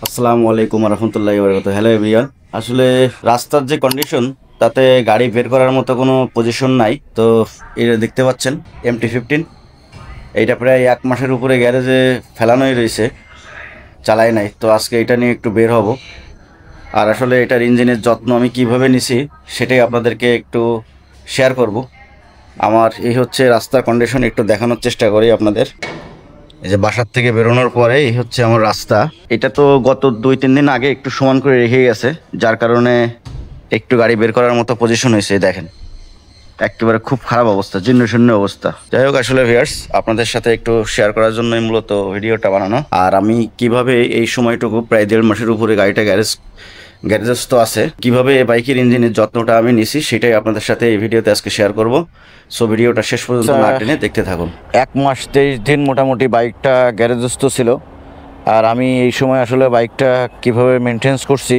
আসসালামু আলাইকুম রহমতুল্লাহি ওয়া হ্যালো এভরিওয়ান। আসলে রাস্তার যে কন্ডিশন তাতে গাড়ি বের করার মতো কোনো পজিশন নাই। তো এটা দেখতে পাচ্ছেন MT-15, এইটা প্রায় 1 মাসের উপরে গ্যারেজে ফেলানোই রয়েছে, চালাই নাই। তো আজকে এটা নিয়ে একটু বের হব, আর আসলে এটার ইঞ্জিনের যত্ন আমি কিভাবে নিছি সেটাই আপনাদেরকে একটু শেয়ার করব। আমার এই হচ্ছে রাস্তার কন্ডিশন, একটু দেখানোর চেষ্টা করি আপনাদের। এই যে বাসার থেকে বেরোনোর পরে এই হচ্ছে আমার রাস্তা। এটা তো গত 2-3 দিন আগে একটু সমান করে রেখে গেছে, যার কারণে একটু গাড়ি বের করার মতো পজিশন হয়েছে। দেখেন একেবারে খুব খারাপ অবস্থা, জীর্ণ শূন্য অবস্থা। যাই হোক, আসলে ভিউয়ার্স আপনাদের সাথে একটু শেয়ার করার জন্যই মূলত ভিডিওটা বানানো। আর আমি কিভাবে এই সময়টুকু প্রায় 1.5 মাসের উপরে গাড়িটা গ্যারেজস্থ আছে, কিভাবে বাইকের ইঞ্জিনের যত্নটা আমি নিছি সেটাই আপনাদের সাথে এই ভিডিওতে আজকে শেয়ার করব। সো ভিডিওটা শেষ পর্যন্ত না টেনে দেখতে থাকুন। 1 মাস 23 দিন মোটামুটি বাইকটা গ্যারেজস্থ ছিল, আর আমি এই সময় আসলে বাইকটা কিভাবে মেনটেন্স করছি,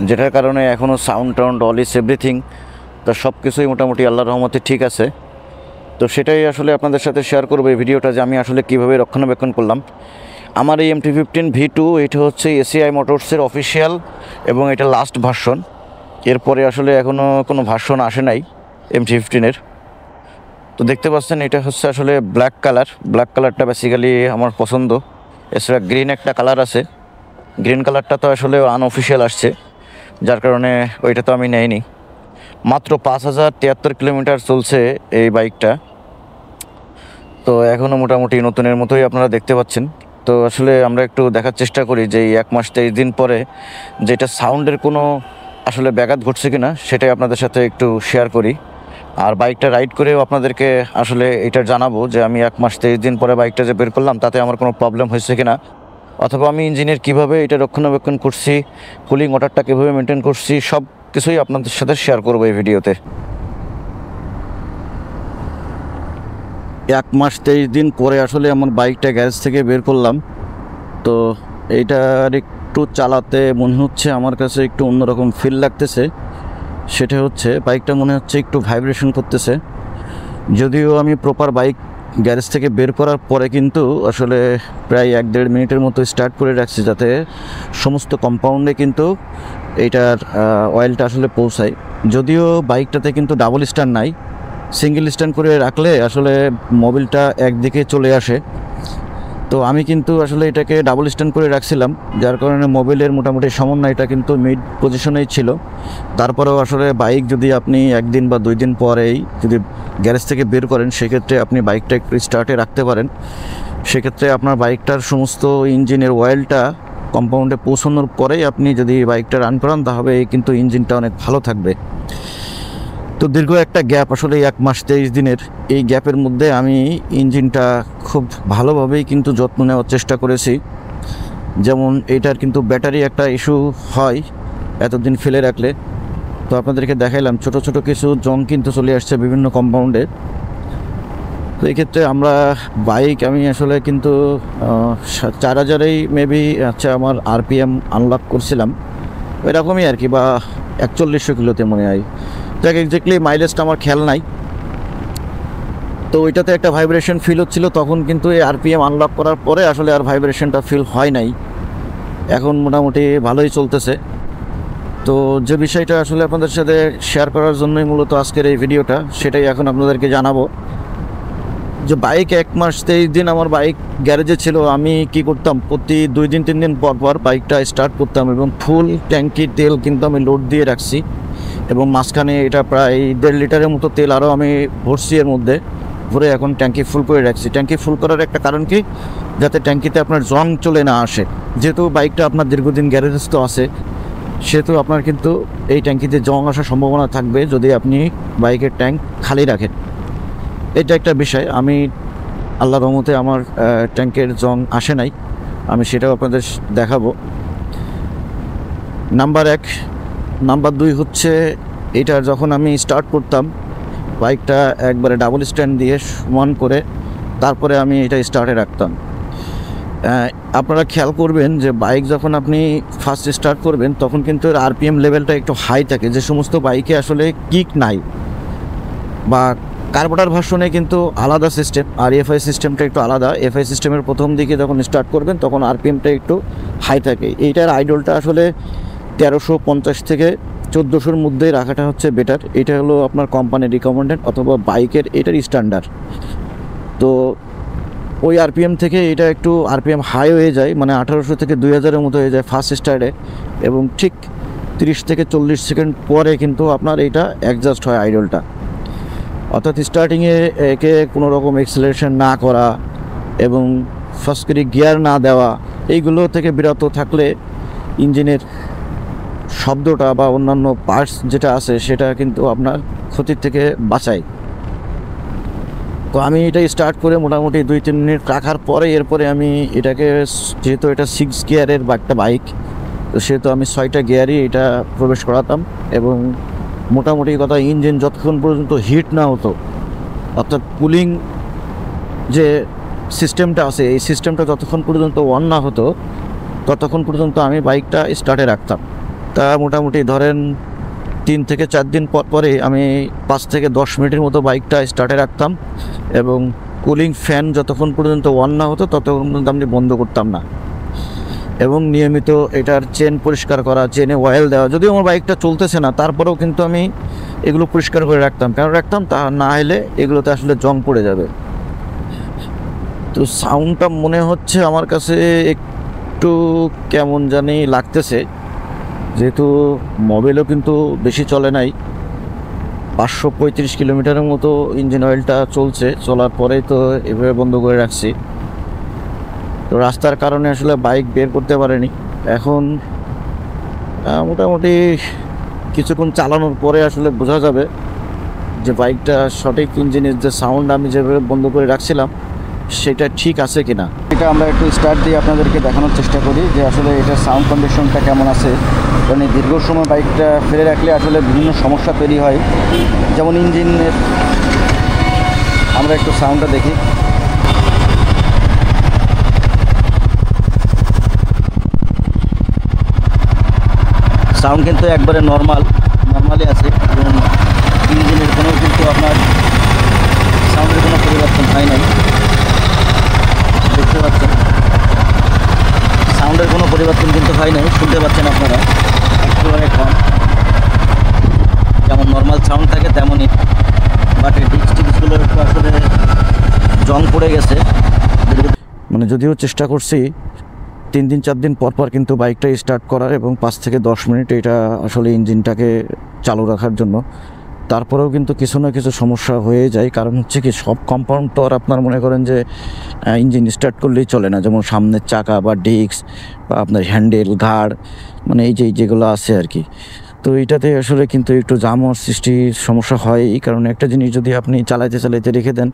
যেটার কারণে এখনও সাউন্ড অল ইজ এভরিথিং, তো সব কিছুই মোটামুটি আল্লাহর রহমতে ঠিক আছে। তো সেটাই আসলে আপনাদের সাথে শেয়ার করবো এই ভিডিওটা, যে আমি আসলে কীভাবে রক্ষণাবেক্ষণ করলাম আমার এই MT-15 V2। এটা হচ্ছে ACI মোটরসের অফিসিয়াল এবং এটা লাস্ট ভার্সন। এরপরে আসলে এখনও কোনো ভার্সন আসে নাই MT-15-এর। তো দেখতে পাচ্ছেন এটা হচ্ছে আসলে ব্ল্যাক কালারটা বেসিক্যালি আমার পছন্দ। এছাড়া গ্রিন একটা কালার আছে, গ্রিন কালারটা তো আসলে আনঅফিসিয়াল আসছে, যার কারণে ওইটা তো আমি নেইনি। মাত্র 5073 কিলোমিটার চলছে এই বাইকটা, তো এখনও মোটামুটি নতুনের মতোই আপনারা দেখতে পাচ্ছেন। তো আসলে আমরা একটু দেখার চেষ্টা করি যে এই 1 মাস 23 দিন পরে যেটা সাউন্ডের কোনো আসলে ব্যাঘাত ঘটছে কিনা সেটাই আপনাদের সাথে একটু শেয়ার করি। আর বাইকটা রাইড করেও আপনাদেরকে আসলে এটা জানাবো যে আমি 1 মাস 23 দিন পরে বাইকটা যে বের করলাম তাতে আমার কোনো প্রবলেম হয়েছে কিনা, অথবা আমি ইঞ্জিনের কীভাবে এটা রক্ষণাবেক্ষণ করছি, কুলিং ওয়াটারটা কীভাবে মেনটেন করছি, সব কিছুই আপনাদের সাথে শেয়ার করবো এই ভিডিওতে। 1 মাস 23 দিন পরে আসলে আমার বাইকটা গ্যারেজ থেকে বের করলাম। তো এইটার একটু চালাতে মনে হচ্ছে আমার কাছে একটু অন্যরকম ফিল লাগতেছে। সেটা হচ্ছে বাইকটা মনে হচ্ছে একটু ভাইব্রেশন করতেছে, যদিও আমি প্রপার বাইক গ্যারেজ থেকে বের করার পরে কিন্তু আসলে প্রায় 1-1.5 মিনিটের মতো স্টার্ট করে রাখছি, যাতে সমস্ত কম্পাউন্ডে কিন্তু এইটার অয়েলটা আসলে পৌঁছায়। যদিও বাইকটাতে কিন্তু ডাবল স্ট্যান্ড নাই, সিঙ্গেল স্ট্যান্ড করে রাখলে আসলে মোবিলটা একদিকে চলে আসে। তো আমি কিন্তু আসলে এটাকে ডাবল স্ট্যান্ড করে রাখছিলাম, যার কারণে মোবিলের মোটামুটি সমন্বয়টা কিন্তু মিড পজিশনেই ছিল। তারপরেও আসলে বাইক যদি আপনি 1 দিন বা 2 দিন পরেই যদি গ্যারেজ থেকে বের করেন, সেক্ষেত্রে আপনি বাইকটা একটু স্টার্টে রাখতে পারেন। সেক্ষেত্রে আপনার বাইকটার সমস্ত ইঞ্জিনের অয়েলটা কম্পাউন্ডে পৌঁছানোর পরেই আপনি যদি বাইকটা রান করান, তাহলে কিন্তু ইঞ্জিনটা অনেক ভালো থাকবে। তো দীর্ঘ একটা গ্যাপ, আসলে 1 মাস 23 দিনের এই গ্যাপের মধ্যে আমি ইঞ্জিনটা খুব ভালোভাবেই কিন্তু যত্ন নেওয়ার চেষ্টা করেছি। যেমন এটার কিন্তু ব্যাটারি একটা ইস্যু হয় এতদিন ফেলে রাখলে। তো আপনাদেরকে দেখাইলাম ছোট ছোট কিছু জং কিন্তু চলে আসছে বিভিন্ন কম্পাউন্ডে। তো এই ক্ষেত্রে আমরা বাইক আমি আসলে কিন্তু 4000-এই মেবি আমার RPM আনলক করছিলাম, এরকমই আর কি, বা 4100 কিলোতে মনে হয়। দেখ এক্স্যাক্টলি মাইলেজটা আমার খেয়াল নাই। তো ওইটাতে একটা ভাইব্রেশন ফিল হচ্ছিল তখন, কিন্তু এই RPM আনলক করার পরে আসলে আর ভাইব্রেশনটা ফিল হয় নাই। এখন মোটামুটি ভালোই চলতেছে। তো যে বিষয়টা আসলে আপনাদের সাথে শেয়ার করার জন্যই মূলত আজকের এই ভিডিওটা, সেটাই এখন আপনাদেরকে জানাবো। যে বাইক 1 মাস 23 দিন আমার বাইক গ্যারেজে ছিল, আমি কি করতাম, প্রতি 2-3 দিন পর পর বাইকটা স্টার্ট করতাম এবং ফুল ট্যাঙ্কি তেল কিন্তু আমি লোড দিয়ে রাখছি। এবং মাঝখানে এটা প্রায় 1.5 লিটারের মতো তেল আরও আমি ভরছি, এর মধ্যে ভরে এখন ট্যাঙ্কি ফুল করে রাখছি। ট্যাঙ্কি ফুল করার একটা কারণ কি, যাতে ট্যাঙ্কিতে আপনার জং চলে না আসে। যেহেতু বাইকটা আপনার দীর্ঘদিন গ্যারেজস্থ আছে, সেহেতু আপনার কিন্তু এই ট্যাঙ্কিতে জং আসার সম্ভাবনা থাকবে যদি আপনি বাইকের ট্যাঙ্ক খালি রাখেন। এটা একটা বিষয়। আমি আল্লাহর রহমতে আমার ট্যাঙ্কের জং আসে নাই, আমি সেটাও আপনাদের দেখাবো। নাম্বার 1। নাম্বার 2 হচ্ছে এটা যখন আমি স্টার্ট করতাম বাইকটা একবারে ডাবল স্ট্যান্ড দিয়ে সমান করে তারপরে আমি এটা স্টার্টে রাখতাম। আপনারা খেয়াল করবেন যে বাইক যখন আপনি ফার্স্ট স্টার্ট করবেন তখন কিন্তু RPM লেভেলটা একটু হাই থাকে। যে সমস্ত বাইকে আসলে কিক নাই বা কার্বোরেটর ভার্সনে কিন্তু আলাদা সিস্টেম, আর এফআই সিস্টেমটা একটু আলাদা। এফআই সিস্টেমের প্রথম দিকে যখন স্টার্ট করবেন তখন আরপিএমটা একটু হাই থাকে। এইটার আইডলটা আসলে 1350 থেকে 1400-র মধ্যে রাখাটা হচ্ছে বেটার। এটা হলো আপনার কোম্পানির রিকমেন্ডেড অথবা বাইকের এটার স্ট্যান্ডার্ড। তো ওই আরপিএম থেকে এটা একটু আরপিএম হাই হয়ে যায়, মানে 1800 থেকে 2000-এর মতো হয়ে যায় ফার্স্ট স্টার্টে, এবং ঠিক 30 থেকে 40 সেকেন্ড পরে কিন্তু আপনার এইটা অ্যাডজাস্ট হয় আইডলটা। অর্থাৎ স্টার্টিংয়ে একে কোনো রকম এক্সেলারেশন না করা এবং ফার্স্ট করে গিয়ার না দেওয়া, এইগুলো থেকে বিরত থাকলে ইঞ্জিনের শব্দটা বা অন্যান্য পার্টস যেটা আছে সেটা কিন্তু আপনার ক্ষতির থেকে বাঁচায়। তো আমি এটা স্টার্ট করে মোটামুটি 2-3 মিনিট রাখার পরে এরপরে আমি এটাকে, যেহেতু এটা 6 গিয়ারের একটা বাইক, তো সেহেতু আমি 6টা গিয়ারই এটা প্রবেশ করাতাম। এবং মোটামুটি কথা, ইঞ্জিন যতক্ষণ পর্যন্ত হিট না হতো, অর্থাৎ কুলিং যে সিস্টেমটা আছে এই সিস্টেমটা যতক্ষণ পর্যন্ত অন না হতো ততক্ষণ পর্যন্ত আমি বাইকটা স্টার্টে রাখতাম। তা মোটামুটি ধরেন 3 থেকে 4 দিন পর পরে আমি 5 থেকে 10 মিনিটের মতো বাইকটা স্টার্টে রাখতাম, এবং কুলিং ফ্যান যতক্ষণ পর্যন্ত অন না হতো ততক্ষণ পর্যন্ত আমি বন্ধ করতাম না। এবং নিয়মিত এটার চেন পরিষ্কার করা, চেনে অয়েল দেওয়া। যদিও আমার বাইকটা চলতেছে না তারপরেও কিন্তু আমি এগুলো পরিষ্কার করে রাখতাম। কেন রাখতাম? তা না হলে এগুলোতে আসলে জং পড়ে যাবে। তো সাউন্ডটা মনে হচ্ছে আমার কাছে একটু কেমন জানি লাগতেছে, যেহেতু মোবাইলও কিন্তু বেশি চলে নাই, 535 কিলোমিটারের মতো ইঞ্জিন অয়েলটা চলছে। চলার পরেই তো এভাবে বন্ধ করে রাখছি। তো রাস্তার কারণে আসলে বাইক বের করতে পারেনি। এখন মোটামুটি কিছুক্ষণ চালানোর পরে আসলে বোঝা যাবে যে বাইকটা সঠিক ইঞ্জিনের যে সাউন্ড আমি যেভাবে বন্ধ করে রাখছিলাম সেটা ঠিক আছে কিনা। এটা আমরা একটু স্টার্ট দিয়ে আপনাদেরকে দেখানোর চেষ্টা করি যে আসলে এটার সাউন্ড কন্ডিশনটা কেমন আছে। কারণ দীর্ঘ সময় বাইকটা ফেলে রাখলে আসলে বিভিন্ন সমস্যা তৈরি হয়, যেমন ইঞ্জিনের। আমরা একটু সাউন্ডটা দেখি। সাউন্ড কিন্তু একবারে নর্মালি আছে, এবং ইঞ্জিনের কোনো কিন্তু আপনার সাউন্ডের কোনো পরিবর্তন হয় নাই। দেখতে পাচ্ছেন সাউন্ডের কোনো পরিবর্তন কিন্তু হয় নাই, শুনতে পাচ্ছেন আপনারা একেবারে কম, যেমন নর্মাল সাউন্ড থাকে তেমনই। বাট এই ডিস্কগুলো একটু আসলে জং পড়ে গেছে। মানে যদিও চেষ্টা করছি 3 দিন 4 দিন পর কিন্তু বাইকটা স্টার্ট করার, এবং 5 থেকে 10 মিনিট এটা আসলে ইঞ্জিনটাকে চালু রাখার জন্য, তারপরেও কিন্তু কিছু না কিছু সমস্যা হয়ে যায়। কারণ হচ্ছে কি, সব কম্পাউন্ড তো আর আপনার মনে করেন যে ইঞ্জিন স্টার্ট করলেই চলে না। যেমন সামনের চাকা বা ডিস্ক বা আপনার হ্যান্ডেল, ঘাড়, মানে এই যেগুলো আছে আর কি। তো এইটাতে আসলে কিন্তু একটু জাম হওয়ার সৃষ্টির সমস্যা হয়ই। কারণ একটা জিনিস যদি আপনি চালাইতে রেখে দেন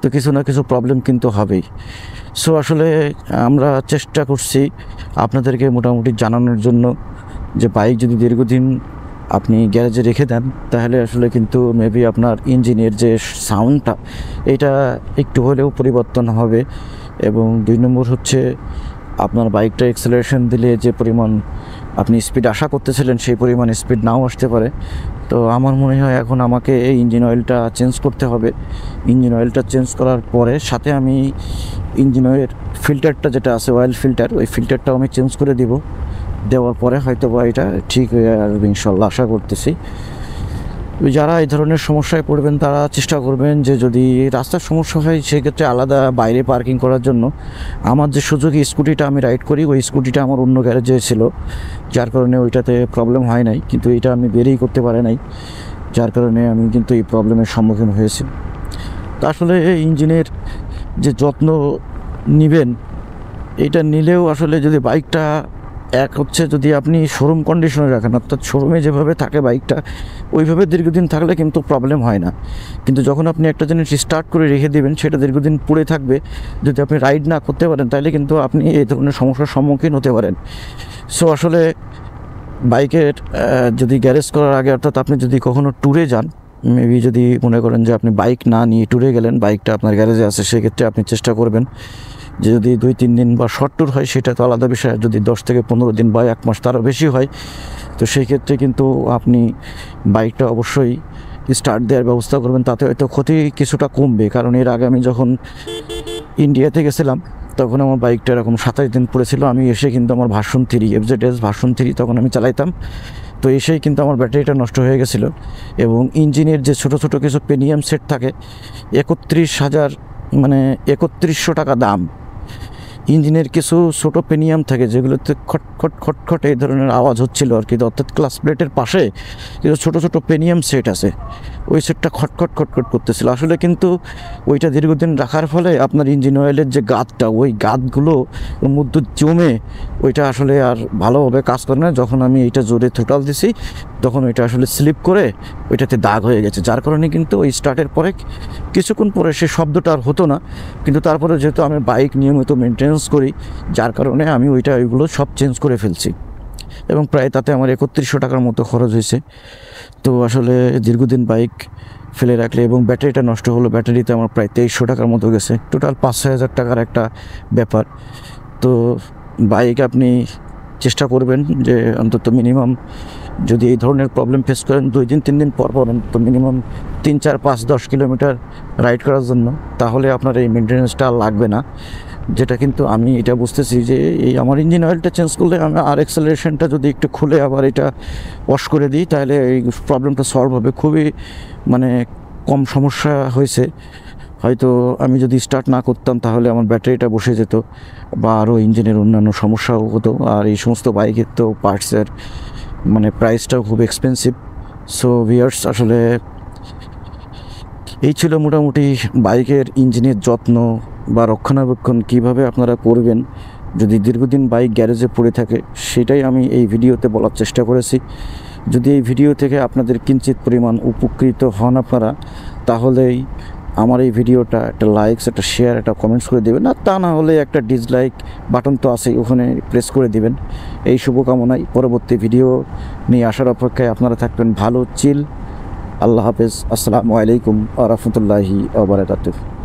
তো কিছু না কিছু প্রবলেম কিন্তু হবেই। সো আসলে আমরা চেষ্টা করছি আপনাদেরকে মোটামুটি জানানোর জন্য যে বাইক যদি দীর্ঘদিন আপনি গ্যারেজে রেখে দেন তাহলে আসলে কিন্তু মেবি আপনার ইঞ্জিনের যে সাউন্ডটা এটা একটু হলেও পরিবর্তন হবে। এবং 2 নম্বর হচ্ছে, আপনার বাইকটা এক্সেলারেশন দিলে যে পরিমাণ আপনি স্পিড আশা করতেছিলেন সেই পরিমাণ স্পিড নাও আসতে পারে। তো আমার মনে হয় এখন আমাকে এই ইঞ্জিন অয়েলটা চেঞ্জ করতে হবে। ইঞ্জিন অয়েলটা চেঞ্জ করার পরে সাথে আমি ইঞ্জিন অয়েলের ফিল্টারটা যেটা আছে, অয়েল ফিল্টার, ওই ফিল্টারটাও আমি চেঞ্জ করে দেওয়ার পরে হয়তো বা এটা ঠিক হয়ে আসবে ইনশাল্লাহ, আশা করতেছি। যারা এই ধরনের সমস্যায় পড়বেন তারা চেষ্টা করবেন যে যদি রাস্তার সমস্যা হয় সেক্ষেত্রে আলাদা বাইরে পার্কিং করার জন্য। আমার যে সুজুকি স্কুটিটা আমি রাইড করি, ওই স্কুটিটা আমার অন্য গ্যারেজে ছিল, যার কারণে ওইটাতে প্রবলেম হয় নাই, কিন্তু এটা আমি বেরিয়ে করতে পারি নাই, যার কারণে আমি কিন্তু এই প্রবলেমের সম্মুখীন হয়েছি। তো আসলে ইঞ্জিনের যে যত্ন নেবেন, এটা নিলেও আসলে যদি বাইকটা এক হচ্ছে যদি আপনি শোরুম কন্ডিশনে রাখেন, অর্থাৎ শোরুমে যেভাবে থাকে বাইকটা ওইভাবে দীর্ঘদিন থাকলে কিন্তু প্রবলেম হয় না। কিন্তু যখন আপনি একটা জিনিস স্টার্ট করে রেখে দেবেন সেটা দীর্ঘদিন পড়ে থাকবে, যদি আপনি রাইড না করতে পারেন তাহলে কিন্তু আপনি এই ধরনের সমস্যার সম্মুখীন হতে পারেন। সো আসলে বাইকের যদি গ্যারেজ করার আগে, অর্থাৎ আপনি যদি কখনো ট্যুরে যান, মেবি যদি মনে করেন যে আপনি বাইক না নিয়ে ট্যুরে গেলেন, বাইকটা আপনার গ্যারেজে আছে, সেক্ষেত্রে আপনি চেষ্টা করবেন যে যদি 2-3 দিন বা শর্ট ট্যুর হয় সেটা তো আলাদা বিষয়, যদি 10 থেকে 15 দিন বা 1 মাস তারও বেশি হয় তো সেই ক্ষেত্রে কিন্তু আপনি বাইকটা অবশ্যই স্টার্ট দেওয়ার ব্যবস্থা করবেন, তাতে হয়তো ক্ষতি কিছুটা কমবে। কারণ এর আগে আমি যখন ইন্ডিয়াতে গেছিলাম তখন আমার বাইকটা এরকম 27 দিন পড়েছিল। আমি এসে কিন্তু আমার ভার্সন 3 FZS ভার্সন 3 তখন আমি চালাইতাম, তো এসেই কিন্তু আমার ব্যাটারিটা নষ্ট হয়ে গেছিলো। এবং ইঞ্জিনের যে ছোটো ছোটো কিছু প্রিমিয়াম সেট থাকে 31,000 মানে 3100 টাকা দাম। ইঞ্জিনের কিছু ছোটো প্রিমিয়াম থাকে যেগুলোতে খটখট খটখট এই ধরনের আওয়াজ হচ্ছিল আর কি, অর্থাৎ ক্লাস প্লেটের পাশে কিছু ছোটো ছোটো প্রিমিয়াম সেট আছে, ওই সেটটা খটখট খটখট করতেছিল আসলে। কিন্তু ওইটা দীর্ঘদিন রাখার ফলে আপনার ইঞ্জিন অয়েলের যে গাদটা, ওই গাদগুলো ওর মধ্যে জমে ওইটা আসলে আর ভালোভাবে কাজ করে না। যখন আমি এইটা জোরে থ্রোটল দিছি তখন ওইটা আসলে স্লিপ করে ওইটাতে দাগ হয়ে গেছে, যার কারণে কিন্তু ওই স্টার্টের পরে কিছুক্ষণ পরে সে শব্দটা আর হতো না। কিন্তু তারপরে যেহেতু আমি বাইক নিয়মিত মেনটেন্যান্স করি, যার কারণে আমি ওইগুলো সব চেঞ্জ করে ফেলছি এবং প্রায় তাতে আমার 3100 টাকার মতো খরচ হয়েছে। তো আসলে দীর্ঘদিন বাইক ফেলে রাখলে এবং ব্যাটারিটা নষ্ট হলো, ব্যাটারিতে আমার প্রায় 2300 টাকার মতো গেছে, টোটাল 5-6 হাজার টাকার একটা ব্যাপার। তো বাইক আপনি চেষ্টা করবেন যে অন্তত মিনিমাম যদি এই ধরনের প্রবলেম ফেস করেন 2 দিন 3 দিন পর অন্তত মিনিমাম 3, 4, 5, 10 কিলোমিটার রাইড করার জন্য, তাহলে আপনার এই মেনটেন্যান্সটা লাগবে না। যেটা কিন্তু আমি এটা বুঝতেছি যে এই আমার ইঞ্জিন অয়েলটা চেঞ্জ করলে আমি আর অ্যাক্সেলারেশনটা যদি একটু খুলে আবার এটা ওয়াশ করে দিই তাহলে এই প্রবলেমটা সলভ হবে। খুবই মানে কম সমস্যা হয়েছে। হয়তো আমি যদি স্টার্ট না করতাম তাহলে আমার ব্যাটারিটা বসে যেত বা আরও ইঞ্জিনের অন্যান্য সমস্যাও হতো। আর এই সমস্ত বাইকের তো পার্টসের মানে প্রাইসটাও খুব এক্সপেন্সিভ। সো ভিউয়ার্স, আসলে এই ছিল মোটামুটি বাইকের ইঞ্জিনের যত্ন বা রক্ষণাবেক্ষণ কীভাবে আপনারা করবেন যদি দীর্ঘদিন বাইক গ্যারেজে পড়ে থাকে, সেটাই আমি এই ভিডিওতে বলার চেষ্টা করেছি। যদি এই ভিডিও থেকে আপনাদের কিঞ্চিত পরিমাণ উপকৃত হন আপনারা, তাহলেই আমার এই ভিডিওটা একটা লাইকস, একটা শেয়ার, একটা কমেন্টস করে দেবেন। আর তা না হলে একটা ডিসলাইক বাটন তো আছেই, ওখানে প্রেস করে দিবেন। এই শুভকামনায় পরবর্তী ভিডিও নিয়ে আসার অপেক্ষায় আপনারা থাকবেন ভালো চিল। আল্লাহ হাফেজ। আসসালামু আলাইকুম ওয়া রাহমাতুল্লাহি ওয়া বারাকাতুহু।